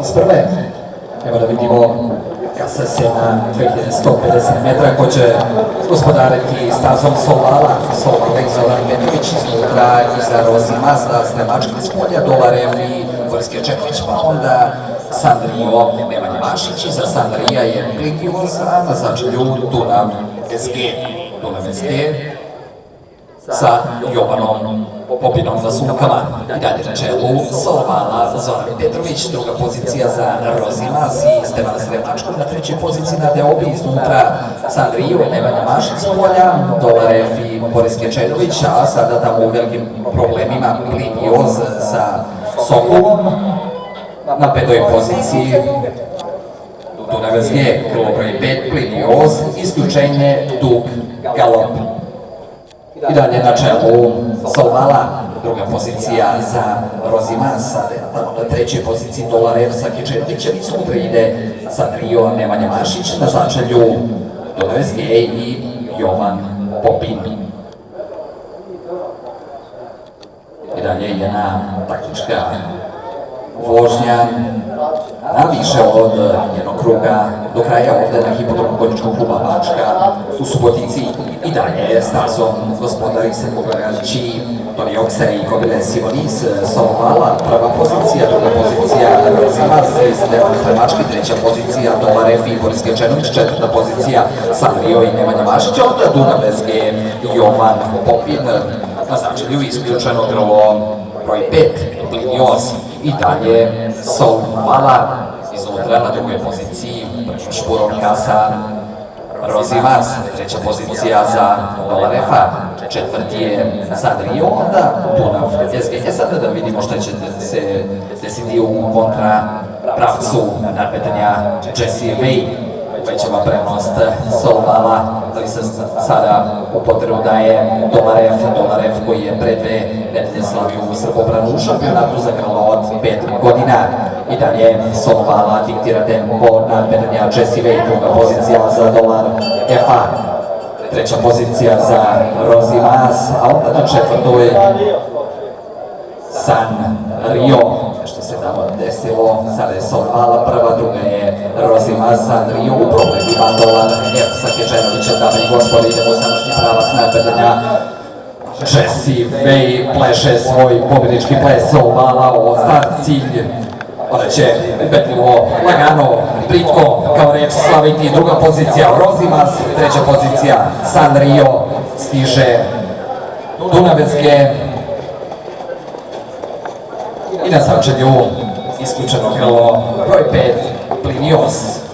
sprve. Evo da vidimo kasa se na 2150 metra ko će gospodariti stazom Solvala. Solvalek Zoran Petrović iznutra iza Rozi Mazda, Snemački iz polja, Dolarev i Vorske Čeklić, pa onda Sandrio, Nemanja Mašić, iza Sandrija je Plikivoz, a na začelju Dunav SG. Dunav SG sa Jovanom Popinom na sumkama. I dalje na čelu Solvala Zoran Petrović, druga pozicija za Rozimas i Stevan Sremačko, na trećoj poziciji na Deobi, iznutra Sandriju, Nemanja Mašić s polja, Dolarev i Boris Kečenović, a sada tamo u velikim problemima Plinioz sa Sokolom. Na petoj poziciji Dunav SG, krilo broj 5, Plinioz, isključenje Dug Galop. I dalje na čelu Solvala, druga pozicija za Rozimas, na trećoj poziciji Dolarev sa Kečenovićem, iznutra ide Sandrio, Nemanja Mašić, na začelju Dunav SG i Jovan Popin. I dalje jedna taktička vožnja na više od jednog kruga do kraja ovde na hipodromu konjičkog kluba Bačka u Subotici. I dalje stazom gospodari se pogledajući Toni Okser i Kobile Simonis Solvala, prva pozicija, druga pozicija Rozimas iz Stevan Sremački, treća pozicija Dolarev i Boris Kečenović, četvrta pozicija Sandrio i Nemanja Mašić, onda Dunav SG Jovan Popin, na začelju isključeno grlo broj 5, Plinioz. I dalje Solvala, iznutra na drugoj poziciji Špurov Kasa Rozimas, treća pozicija za Dolarefa, četvrti je Sandrio, onda Dunav SG. Sada da vidimo šta će se desiti u kontra pravcu nadmetanja Jesse Way. Većava prenost Solvala, ali se sada u potrebu daje Dolarev koji je pre 2 nedelje slavio u Srbobranu u šampionatu za grlo od 5 godina. I dalje Solvala diktira tempo nadmetanja Jesse Way, druga pozicija za Dolarefa, treća pozicija za Rozimas, a onda na četvrtoj Sandrio. Što se tamo desilo, sada je Solvala prva, druga je Rozimas, Sandrio u problemima Dolarev sa Kečenovićem, dame i gospodi, idemo u sadašnji pravac nadmetanja. Jesse Way pleše svoj pobjedički ples, Solvala o start cilj. Ona će ubedljivo, lagano, plitko, kao reč slaviti, druga pozicija Rozimas, treća pozicija Sandrio, stiže Dunav SG. I na začelju isključeno grlo broj 5, Plinioz.